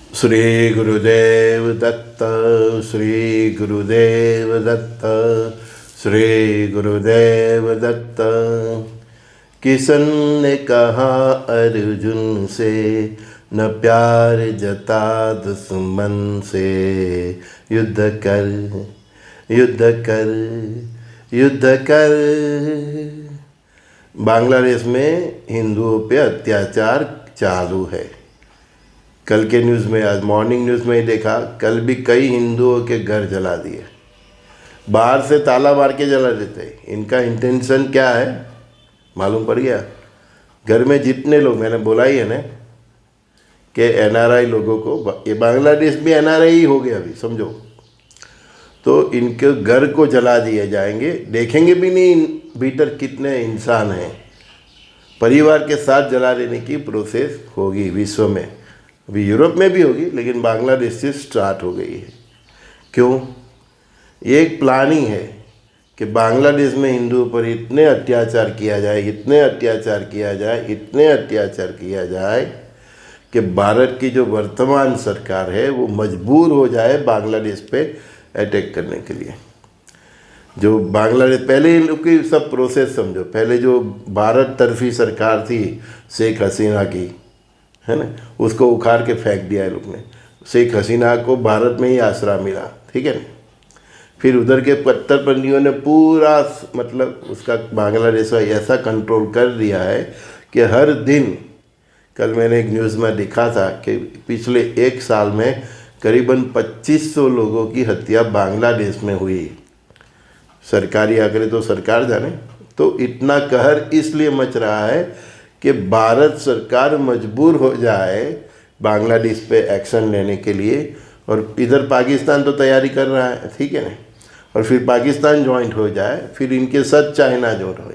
श्री गुरुदेव दत्त, श्री गुरुदेव दत्त, श्री गुरुदेव दत्त। किशन ने कहा अर्जुन से, न प्यार जता दुश्मन से। युद्ध कर, युद्ध कर, युद्ध कर। बांग्लादेश में हिंदुओं पे अत्याचार चालू है। कल के न्यूज़ में, आज मॉर्निंग न्यूज़ में ही देखा, कल भी कई हिंदुओं के घर जला दिए, बाहर से ताला मार के जला देते। इनका इंटेंशन क्या है मालूम पड़ गया। घर में जितने लोग, मैंने बोला ही है ना कि एनआरआई लोगों को, ये बांग्लादेश भी एनआरआई ही हो गया अभी समझो, तो इनके घर को जला दिए जाएंगे। देखेंगे भी नहीं भीतर कितने इंसान हैं। परिवार के साथ जला देने की प्रोसेस होगी विश्व में, अभी यूरोप में भी होगी, लेकिन बांग्लादेश से स्टार्ट हो गई है। क्यों? ये एक प्लानिंग है कि बांग्लादेश में हिंदुओं पर इतने अत्याचार किया जाए, इतने अत्याचार किया जाए, इतने अत्याचार किया जाए कि भारत की जो वर्तमान सरकार है वो मजबूर हो जाए बांग्लादेश पे अटैक करने के लिए। जो बांग्लादेश, पहले इन लोग की सब प्रोसेस समझो। पहले जो भारत तरफी सरकार थी शेख हसीना की, है ना, उसको उखाड़ के फेंक दिया है लोग ने। शेख हसीना को भारत में ही आसरा मिला, ठीक है ना। फिर उधर के कट्टरपंथियों ने पूरा मतलब उसका बांग्लादेश का ऐसा कंट्रोल कर दिया है कि हर दिन, कल मैंने एक न्यूज़ में देखा था कि पिछले एक साल में करीबन 2500 लोगों की हत्या बांग्लादेश में हुई। सरकारी आंकड़े तो सरकार जाने। तो इतना कहर इसलिए मच रहा है कि भारत सरकार मजबूर हो जाए बांग्लादेश पे एक्शन लेने के लिए, और इधर पाकिस्तान तो तैयारी कर रहा है, ठीक है ना, और फिर पाकिस्तान ज्वाइंट हो जाए, फिर इनके साथ चाइना ज्वाइंट हो।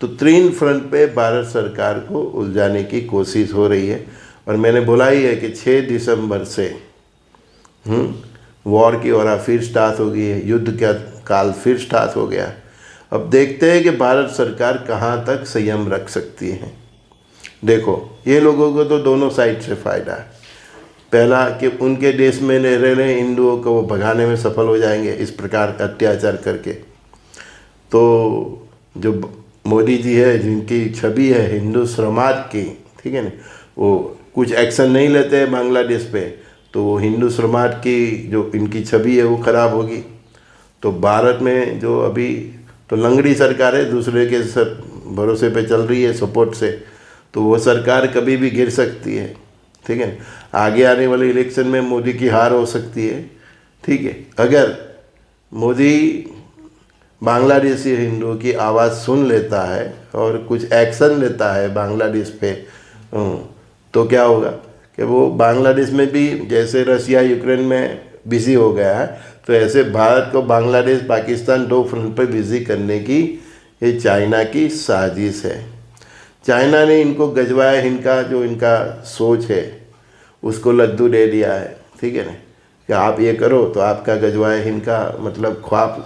तो 3 फ्रंट पे भारत सरकार को उलझाने की कोशिश हो रही है। और मैंने बोला ही है कि 6 दिसंबर से वॉर की ओर फिर स्टार्ट हो गई है, युद्ध का काल फिर स्टार्ट हो गया। अब देखते हैं कि भारत सरकार कहाँ तक संयम रख सकती है। देखो, ये लोगों को तो दोनों साइड से फ़ायदा है। पहला कि उनके देश में रह रहे हिंदुओं को वो भगाने में सफल हो जाएंगे इस प्रकार का अत्याचार करके। तो जो मोदी जी है, जिनकी छवि है हिंदू समाज की, ठीक है ना, वो कुछ एक्शन नहीं लेते हैं बांग्लादेश पे, तो वो हिंदू समाज की जो इनकी छवि है वो ख़राब होगी। तो भारत में जो अभी तो लंगड़ी सरकार है, दूसरे के भरोसे पे चल रही है, सपोर्ट से, तो वो सरकार कभी भी गिर सकती है, ठीक है। आगे आने वाले इलेक्शन में मोदी की हार हो सकती है, ठीक है। अगर मोदी बांग्लादेशी हिंदुओं की आवाज़ सुन लेता है और कुछ एक्शन लेता है बांग्लादेश पे, तो क्या होगा कि वो बांग्लादेश में भी, जैसे रसिया यूक्रेन में बिजी हो गया है, तो ऐसे भारत को बांग्लादेश पाकिस्तान 2 फ्रंट पर बिजी करने की ये चाइना की साजिश है। चाइना ने इनको गजवाया, इनका जो इनका सोच है उसको लद्दू दे दिया है, ठीक है ना, कि आप ये करो तो आपका गजवाया इनका मतलब ख्वाब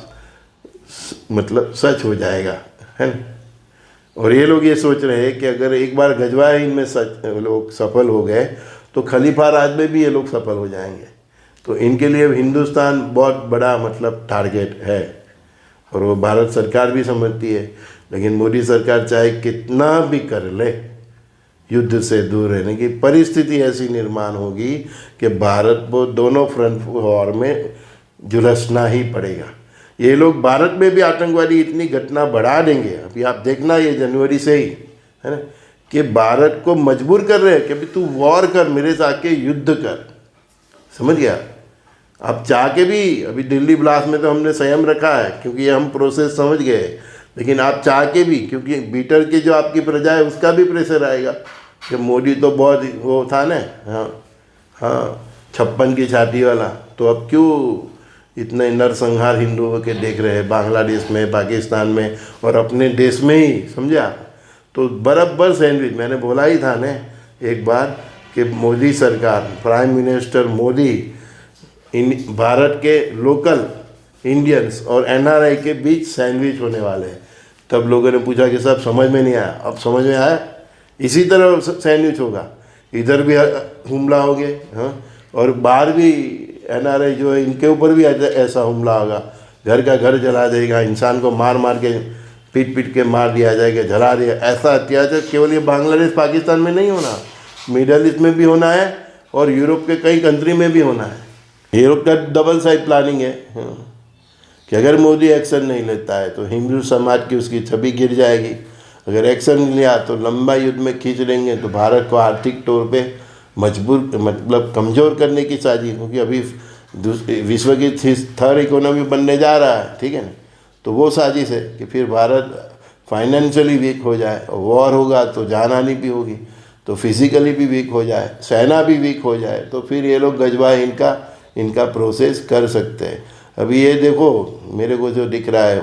मतलब सच हो जाएगा, है ना। और ये लोग ये सोच रहे हैं कि अगर एक बार गजवाया इनमें सच लोग सफल हो गए तो खलीफा राज में भी ये लोग सफल हो जाएंगे। तो इनके लिए हिंदुस्तान बहुत बड़ा मतलब टारगेट है, और वो भारत सरकार भी समझती है। लेकिन मोदी सरकार चाहे कितना भी कर ले, युद्ध से दूर रहने की परिस्थिति ऐसी निर्माण होगी कि भारत को दोनों फ्रंट वॉर में झुलसना ही पड़ेगा। ये लोग भारत में भी आतंकवादी इतनी घटना बढ़ा देंगे, अभी आप देखना, ये जनवरी से ही, है ना, कि भारत को मजबूर कर रहे हैं कि अभी तू वॉर कर, मेरे से आके युद्ध कर, समझ गया। आप चाह के भी, अभी दिल्ली ब्लास्ट में तो हमने संयम रखा है क्योंकि ये हम प्रोसेस समझ गए, लेकिन आप चाह के भी, क्योंकि भीतर की जो आपकी प्रजा है उसका भी प्रेशर आएगा कि मोदी तो बहुत वो था ना, हाँ 56 की छाती वाला, तो अब क्यों इतने नरसंहार हिंदुओं के देख रहे हैं बांग्लादेश में, पाकिस्तान में और अपने देश में ही, समझा। तो बराबर सैंडविच, मैंने बोला ही था ना एक बार कि मोदी सरकार, प्राइम मिनिस्टर मोदी भारत के लोकल इंडियंस और एनआरआई के बीच सैंडविच होने वाले हैं। तब लोगों ने पूछा कि साहब समझ में नहीं आया, अब समझ में आया। इसी तरह सैंडविच होगा, इधर भी हमला हो गए, हाँ, और बाहर भी NRI जो है इनके ऊपर भी ऐसा हमला होगा, घर का घर जला देगा, इंसान को मार मार के पीट पीट के मार दिया जाएगा, जला दिया। ऐसा अत्याचार केवल ये बांग्लादेश पाकिस्तान में नहीं होना, मिडल ईस्ट में भी होना है और यूरोप के कई कंट्री में भी होना है। यूरोप का डबल साइड प्लानिंग है कि अगर मोदी एक्शन नहीं लेता है तो हिंदू समाज की उसकी छवि गिर जाएगी, अगर एक्शन लिया तो लंबा युद्ध में खींच लेंगे, तो भारत को आर्थिक तौर पे मजबूर मतलब कमज़ोर करने की साजिश, क्योंकि अभी विश्व की 3rd इकोनॉमी बनने जा रहा है, ठीक है ना। तो वो साजिश है कि फिर भारत फाइनेंशियली वीक हो जाए, वॉर होगा तो जान हानि भी होगी, तो फिजिकली भी वीक हो जाए, सेना भी वीक हो जाए, तो फिर ये लोग गजवाए इनका प्रोसेस कर सकते हैं। अभी ये देखो मेरे को जो दिख रहा है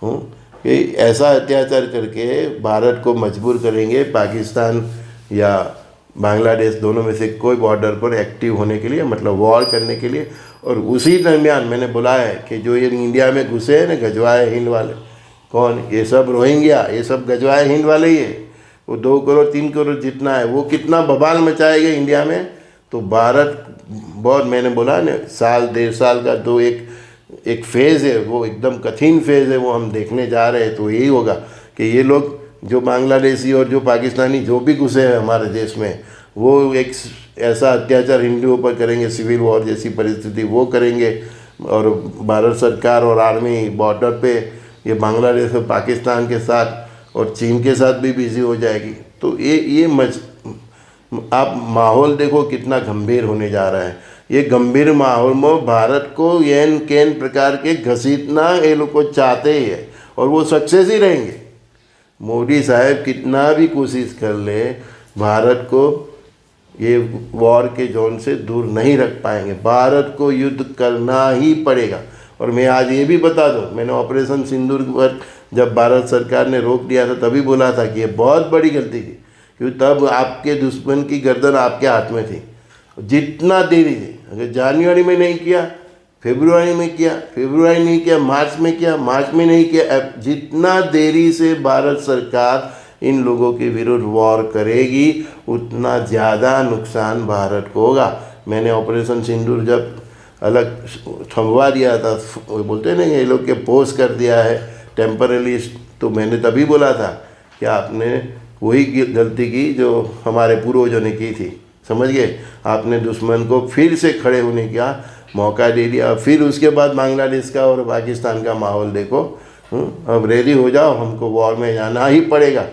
कि ऐसा अत्याचार करके भारत को मजबूर करेंगे पाकिस्तान या बांग्लादेश दोनों में से कोई बॉर्डर पर एक्टिव होने के लिए, मतलब वॉर करने के लिए। और उसी दरमियान मैंने बोला है कि जो ये इंडिया में घुसे हैं ना गजवाए हिंद वाले, कौन, ये सब रोहिंग्या, ये सब गजवाए हिंद वाले ही है। वो 2 करोड़ 3 करोड़ जितना है, वो कितना बवाल मचाएगा इंडिया में। तो भारत बहुत, मैंने बोला ना, साल 1.5 साल का तो एक फेज़ है, वो एकदम कठिन फेज़ है, वो हम देखने जा रहे हैं। तो यही होगा कि ये लोग जो बांग्लादेशी और जो पाकिस्तानी जो भी घुसे हैं हमारे देश में, वो एक ऐसा अत्याचार हिंदुओं पर करेंगे, सिविल वॉर जैसी परिस्थिति वो करेंगे। और भारत सरकार और आर्मी बॉर्डर पे ये बांग्लादेश और पाकिस्तान के साथ और चीन के साथ भी बिजी हो जाएगी। तो ये आप माहौल देखो कितना गंभीर होने जा रहा है। ये गंभीर माहौल में भारत को येन केन प्रकार के घसीटना ये लोग को चाहते ही है, और वो सक्सेस ही रहेंगे। मोदी साहब कितना भी कोशिश कर ले, भारत को ये वॉर के जोन से दूर नहीं रख पाएंगे। भारत को युद्ध करना ही पड़ेगा। और मैं आज ये भी बता दूं, मैंने ऑपरेशन सिंदूर पर जब भारत सरकार ने रोक दिया था तभी बोला था कि ये बहुत बड़ी गलती थी, क्योंकि तब आपके दुश्मन की गर्दन आपके हाथ में थी। जितना देरी थी, अगर जनवरी में नहीं किया, फरवरी में किया, फरवरी नहीं किया, मार्च में किया, मार्च में नहीं किया, अब जितना देरी से भारत सरकार इन लोगों के विरुद्ध वॉर करेगी उतना ज़्यादा नुकसान भारत को होगा। मैंने ऑपरेशन सिंदूर जब अलग थमवा दिया था, वो बोलते हैं ना ये लोग के पोस्ट कर दिया है टेम्पररी, तो मैंने तभी बोला था कि आपने वही गलती की जो हमारे पूर्वजों ने की थी, समझ गए। आपने दुश्मन को फिर से खड़े होने का मौका दे दिया। फिर उसके बाद बांग्लादेश का और पाकिस्तान का माहौल देखो। अब रेडी हो जाओ, हमको वॉर में जाना ही पड़ेगा।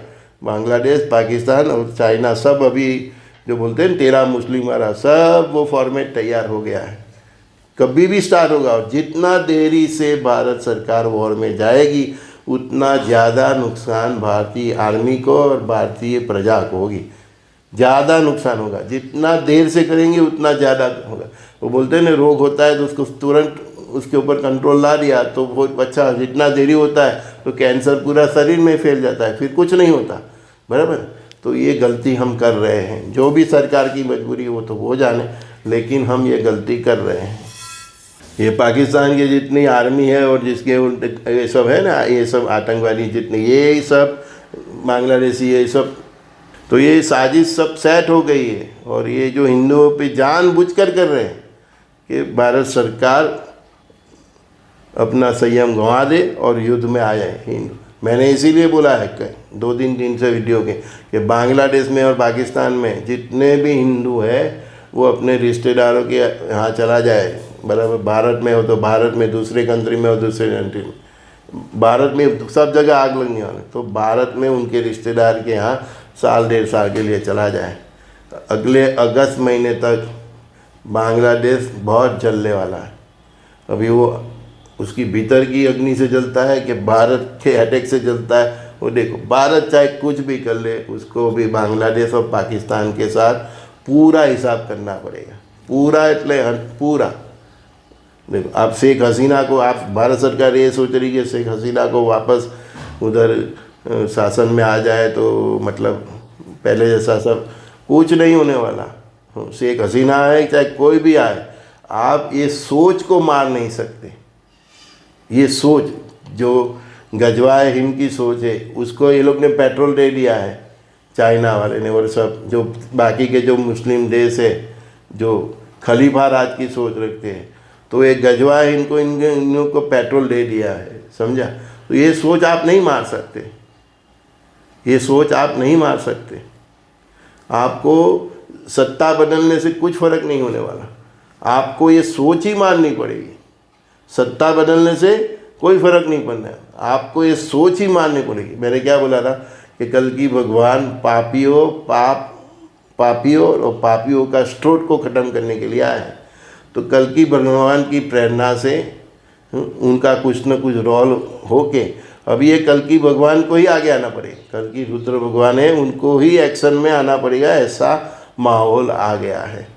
बांग्लादेश, पाकिस्तान और चाइना सब अभी जो बोलते हैं 13 मुस्लिम वाला, सब वो फॉर्मेट तैयार हो गया है, कभी भी स्टार्ट होगा। और जितना देरी से भारत सरकार वॉर में जाएगी उतना ज़्यादा नुकसान भारतीय आर्मी को और भारतीय प्रजा को होगी, ज़्यादा नुकसान होगा। जितना देर से करेंगे उतना ज़्यादा होगा। वो बोलते हैं ना रोग होता है तो उसको तुरंत उसके ऊपर कंट्रोल ला दिया तो बहुत अच्छा। जितना देरी होता है तो कैंसर पूरा शरीर में फैल जाता है, फिर कुछ नहीं होता, बराबर। तो ये गलती हम कर रहे हैं। जो भी सरकार की मजबूरी हो तो वो जाने, लेकिन हम ये गलती कर रहे हैं। ये पाकिस्तान की जितनी आर्मी है और जिसके ये सब है ना, ये सब आतंकवादी जितने, ये सब बांग्लादेशी, ये सब, तो ये साजिश सब सेट हो गई है। और ये जो हिंदुओं पे जानबूझकर कर रहे हैं कि भारत सरकार अपना संयम गंवा दे और युद्ध में आ जाए हिंदू। मैंने इसीलिए बोला है कई 2-3 दिन से वीडियो के कि बांग्लादेश में और पाकिस्तान में जितने भी हिंदू है वो अपने रिश्तेदारों के यहाँ चला जाए, बराबर। भारत में हो तो भारत में, दूसरे कंट्री में हो दूसरे कंट्री में, भारत में सब जगह आग लगने वाले, तो भारत में उनके रिश्तेदार के यहाँ साल 1.5 साल के लिए चला जाए। अगले अगस्त महीने तक बांग्लादेश बहुत जलने वाला है। अभी वो उसकी भीतर की अग्नि से जलता है कि भारत के अटैक से जलता है, वो देखो। भारत चाहे कुछ भी कर ले, उसको भी बांग्लादेश और पाकिस्तान के साथ पूरा हिसाब करना पड़ेगा, पूरा એટલે पूरा। देखो आप शेख हसीना को, आप भारत सरकार ये सोच रही है शेख हसीना को वापस उधर शासन में आ जाए तो मतलब पहले जैसा सब कुछ नहीं होने वाला। शेख हसीना आए चाहे कोई भी आए, आप ये सोच को मार नहीं सकते। ये सोच जो गजवाए हिंद की सोच है उसको ये लोग ने पेट्रोल दे दिया है चाइना वाले ने, और सब जो बाकी के जो मुस्लिम देश है जो खलीफा राज की सोच रखते हैं। तो एक गजवा है, इन को पेट्रोल दे दिया है, समझा। तो ये सोच आप नहीं मार सकते, ये सोच आप नहीं मार सकते। आपको सत्ता बदलने से कुछ फर्क नहीं होने वाला, आपको ये सोच ही मारनी पड़ेगी। सत्ता बदलने से कोई फर्क नहीं पड़ना है, आपको ये सोच ही मारनी पड़ेगी। मैंने क्या बोला था कि कल की भगवान पापियों और पापियों का स्रोत को ख़त्म करने के लिए आए हैं। तो कल की भगवान की प्रेरणा से उनका कुछ न कुछ रोल होके अब ये कल की भगवान को ही आगे आना पड़ेगा। कल की रुद्र भगवान है, उनको ही एक्शन में आना पड़ेगा, ऐसा माहौल आ गया है।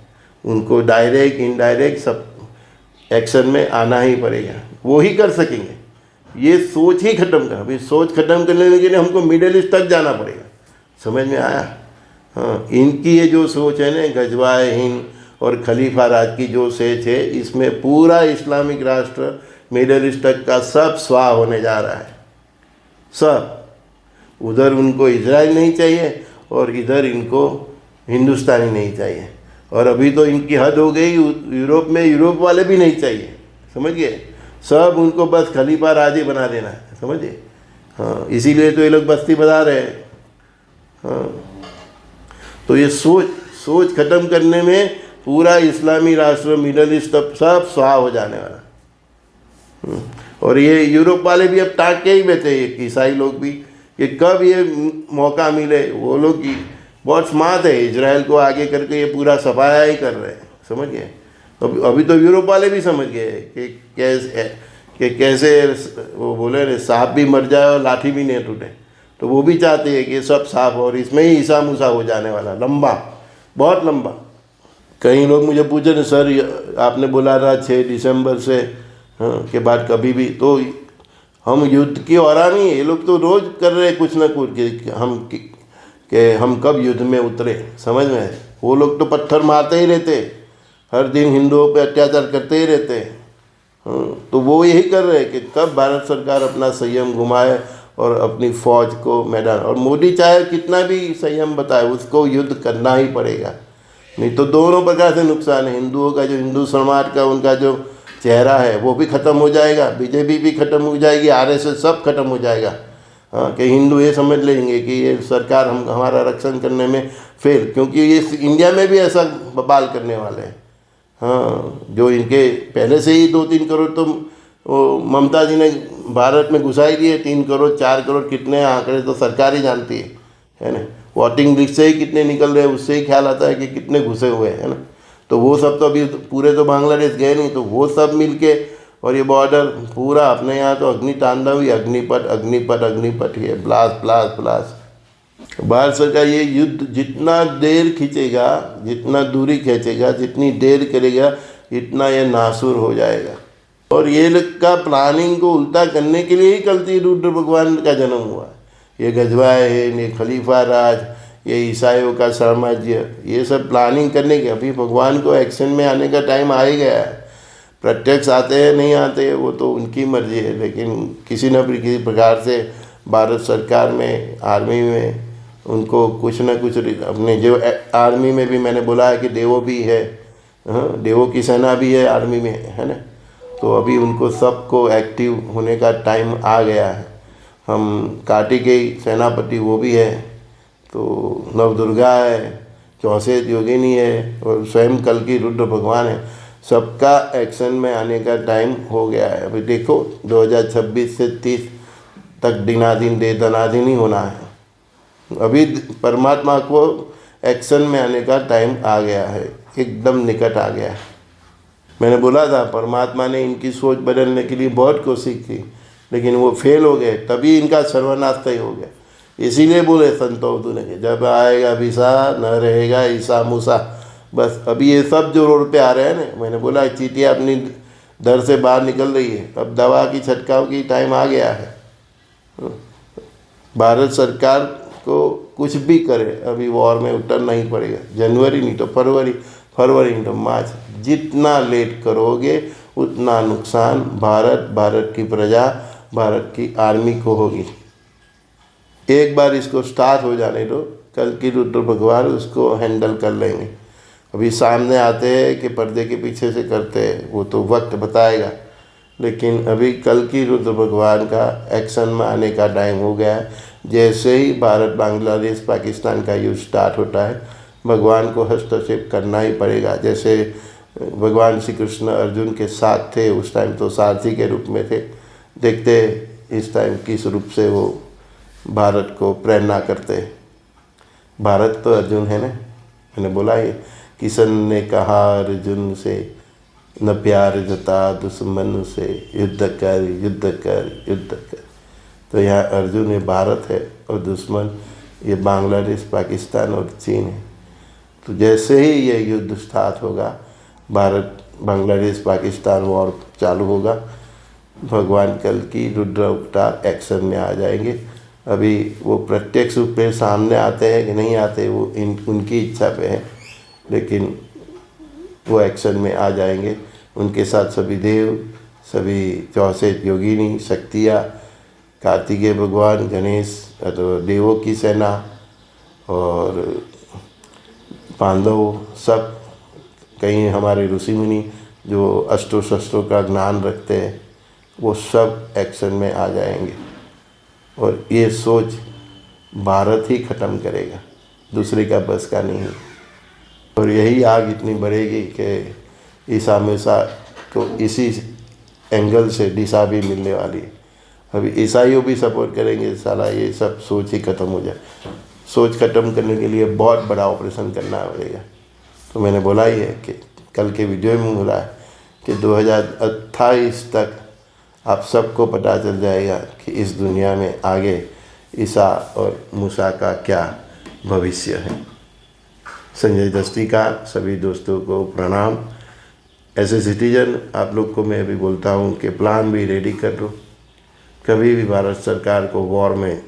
उनको डायरेक्ट इनडायरेक्ट सब एक्शन में आना ही पड़ेगा, वो ही कर सकेंगे। ये सोच ही ख़त्म कर, अभी सोच ख़त्म करने के लिए हमको मिडिल ईस्ट तक जाना पड़ेगा। समझ में आया? हाँ, इनकी ये जो सोच है ना, गजवाए हिंद और खलीफा राज की जो सोच है, इसमें पूरा इस्लामिक राष्ट्र मिडिल ईस्ट तक का सब स्वाह होने जा रहा है। सब उधर उनको इजराइल नहीं चाहिए और इधर इनको हिंदुस्तानी नहीं चाहिए। और अभी तो इनकी हद हो गई, यूरोप में यूरोप वाले भी नहीं चाहिए, समझ गए। सब उनको बस खलीफा राज ही बना देना है, समझिए। हाँ, इसीलिए तो ये लोग बस्ती बजा रहे हैं। हाँ, तो ये सोच ख़त्म करने में पूरा इस्लामी राष्ट्र मिडल ईस्ट तक सब स्वाह हो जाने वाला। और ये यूरोप वाले भी अब ताक के ही बैठे, ईसाई लोग भी, कि कब ये मौका मिले। वो लोग की बहुत स्मार्ट है, इजराइल को आगे करके ये पूरा सफाया ही कर रहे हैं, समझ गए। अभी तो यूरोप वाले भी समझ गए कि कैसे वो बोले रे, सांप भी मर जाए और लाठी भी नहीं टूटे। तो वो भी चाहते हैं कि सब साफ, और इसमें ही ईसा मूसा हो जाने वाला, लंबा, बहुत लंबा। कई लोग मुझे पूछे ना, सर आपने बोला था 6 दिसंबर से के बाद कभी भी, तो हम युद्ध की और नहीं है। ये लोग तो रोज़ कर रहे हैं कुछ ना कुछ कि हम कब युद्ध में उतरे, समझ में। वो लोग तो पत्थर मारते ही रहते, हर दिन हिंदुओं पे अत्याचार करते ही रहते हैं। तो वो यही कर रहे हैं कि कब भारत सरकार अपना संयम घुमाए और अपनी फ़ौज को मैदान, और मोदी चाहे कितना भी संयम बताए, उसको युद्ध करना ही पड़ेगा। नहीं तो दोनों प्रकार से नुकसान है। हिंदुओं का जो हिंदू समाज का उनका जो चेहरा है वो भी ख़त्म हो जाएगा, बीजेपी भी ख़त्म हो जाएगी, आरएसएस सब खत्म हो जाएगा। हाँ, कि हिंदू ये समझ लेंगे कि ये सरकार हमारा रक्षण करने में फेल, क्योंकि ये इंडिया में भी ऐसा बवाल करने वाले हैं। हाँ, जो इनके पहले से ही 2-3 करोड़ तो वो ममता जी ने भारत में घुसा ही दिए। 3 करोड़ 4 करोड़ कितने आंकड़े तो सरकार ही जानती है ना। वोटिंग लिस्ट से ही कितने निकल रहे हैं, उससे ही ख्याल आता है कि कितने घुसे हुए हैं, है ना। तो वो सब तो अभी पूरे तो बांग्लादेश गए नहीं, तो वो सब मिलके और ये बॉर्डर पूरा अपने यहाँ तो अग्नि तांडव ही, अग्निपथ अग्निपथ अग्निपथ ही है, ब्लास्ट ब्लास्ट ब्लास्ट। भारत सरकार ये युद्ध जितना देर खींचेगा, जितना दूरी खींचेगा, जितनी देर करेगा, इतना ये नासूर हो जाएगा। और ये लोग का प्लानिंग को उल्टा करने के लिए ही कल रुद्र भगवान का जन्म हुआ। ये गजवाए है, ये खलीफा राज, ये ईसाइयों का साम्राज्य, ये सब प्लानिंग करने के। अभी भगवान को एक्शन में आने का टाइम आ ही गया है। प्रत्यक्ष आते हैं नहीं आते वो तो उनकी मर्जी है, लेकिन किसी न किसी प्रकार से भारत सरकार में, आर्मी में उनको कुछ न कुछ अपने जो आर्मी में भी मैंने बोला है कि देवों भी है, हाँ, देवों की सेना भी है आर्मी में, है ना। तो अभी उनको सबको एक्टिव होने का टाइम आ गया है। हम कार्तिकेय सेनापति वो भी है, तो नवदुर्गा है, 64 योगिनी है और स्वयं कल की रुद्र भगवान है। सबका एक्शन में आने का टाइम हो गया है। अभी देखो 2026 से 30 तक दिनाधीन दे दनाधीन ही होना है। अभी परमात्मा को एक्शन में आने का टाइम आ गया है, एकदम निकट आ गया है। मैंने बोला था परमात्मा ने इनकी सोच बदलने के लिए बहुत कोशिश की, लेकिन वो फेल हो गए, तभी इनका सर्वनाश तय हो गया। इसीलिए बोले संत अवधूत ने, जब आएगा विसा न रहेगा ईसा मूसा। बस अभी ये सब जो रोड पे आ रहे हैं ना, मैंने बोला चींटियाँ अपनी दर से बाहर निकल रही है, अब दवा की छटकाव की टाइम आ गया है। भारत सरकार को कुछ भी करे, अभी वॉर में उतरना ही पड़ेगा। जनवरी नहीं तो फरवरी, फरवरी नहीं तो मार्च। जितना लेट करोगे उतना नुकसान भारत की प्रजा, भारत की आर्मी को होगी। एक बार इसको स्टार्ट हो जाने दो, कल की रुद्र भगवान उसको हैंडल कर लेंगे। अभी सामने आते हैं कि पर्दे के पीछे से करते हैं, वो तो वक्त बताएगा। लेकिन अभी कल की रुद्र भगवान का एक्शन में आने का टाइम हो गया है। जैसे ही भारत बांग्लादेश पाकिस्तान का युद्ध स्टार्ट होता है, भगवान को हस्तक्षेप करना ही पड़ेगा। जैसे भगवान श्री कृष्ण अर्जुन के साथ थे, उस टाइम तो सारथी के रूप में थे। देखते इस टाइम किस रूप से वो भारत को प्रेरणा करते हैं। भारत तो अर्जुन है ना, मैंने बोला ही, किशन ने कहा अर्जुन से, न प्यार जता दुश्मन से, युद्ध कर युद्ध कर युद्ध कर। तो यहाँ अर्जुन ये भारत है और दुश्मन ये बांग्लादेश पाकिस्तान और चीन है। तो जैसे ही ये युद्ध स्टार्ट होगा, भारत बांग्लादेश पाकिस्तान वॉर चालू होगा, भगवान कल की रुद्र अवतार एक्शन में आ जाएंगे। अभी वो प्रत्यक्ष रूप में सामने आते हैं कि नहीं आते, वो उनकी इच्छा पे है, लेकिन वो एक्शन में आ जाएंगे। उनके साथ सभी देव, सभी 64 योगिनी शक्तियाँ, कार्तिकेय भगवान, गणेश, तो देवों की सेना और पांडव, सब कहीं हमारे ऋषि मुनि जो अस्त्रों शस्त्रों का ज्ञान रखते हैं, वो सब एक्शन में आ जाएंगे। और ये सोच भारत ही ख़त्म करेगा, दूसरे का बस का नहीं। और यही आग इतनी बढ़ेगी कि ईसा हमेशा को इसी एंगल से दिशा भी मिलने वाली है। अभी ईसाइयों भी सपोर्ट करेंगे, साला ये सब सोच ही ख़त्म हो जाए। सोच ख़त्म करने के लिए बहुत बड़ा ऑपरेशन करना पड़ेगा। तो मैंने बोला ही है कि कल के वीडियो में बोला है कि 2028 तक आप सबको पता चल जाएगा कि इस दुनिया में आगे ईसा और मूसा का क्या भविष्य है। संजय दृष्टि का सभी दोस्तों को प्रणाम। ऐसे सिटीजन आप लोग को मैं भी बोलता हूँ कि प्लान भी रेडी कर लो। कभी भी भारत सरकार को वॉर में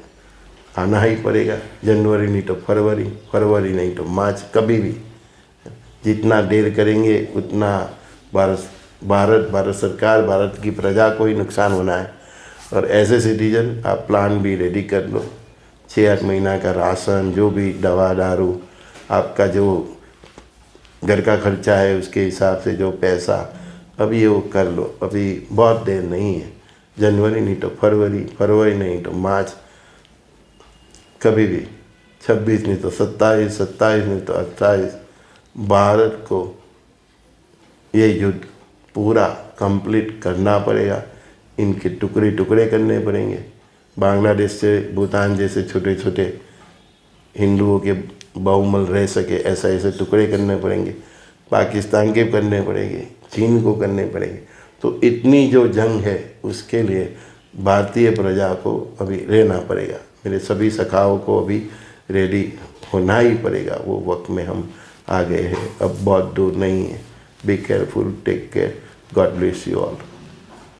आना ही पड़ेगा। जनवरी नहीं तो फरवरी, फरवरी नहीं तो मार्च, कभी भी। जितना देर करेंगे उतना भारत सरकार, भारत की प्रजा को ही नुकसान होना है। और ऐसे सिटीजन आप प्लान भी रेडी कर लो। 6-8 महीना का राशन, जो भी दवा दारू, आपका जो घर का खर्चा है उसके हिसाब से जो पैसा, अभी वो कर लो। अभी बहुत देर नहीं है। जनवरी नहीं तो फरवरी, फरवरी नहीं तो मार्च, कभी भी। 26 नहीं तो 27, 27 नहीं तो 28, भारत को ये युद्ध पूरा कंप्लीट करना पड़ेगा। इनके टुकड़े टुकड़े करने पड़ेंगे। बांग्लादेश से भूटान जैसे छोटे छोटे हिंदुओं के बहुमल रह सके, ऐसा ऐसे टुकड़े करने पड़ेंगे। पाकिस्तान के करने पड़ेंगे, चीन को करने पड़ेंगे। तो इतनी जो जंग है उसके लिए भारतीय प्रजा को अभी रहना पड़ेगा। मेरे सभी सखाओं को अभी रेडी होना ही पड़ेगा। वो वक्त में हम आ गए हैं, अब बहुत दूर नहीं है। Be careful, take care, God bless you all.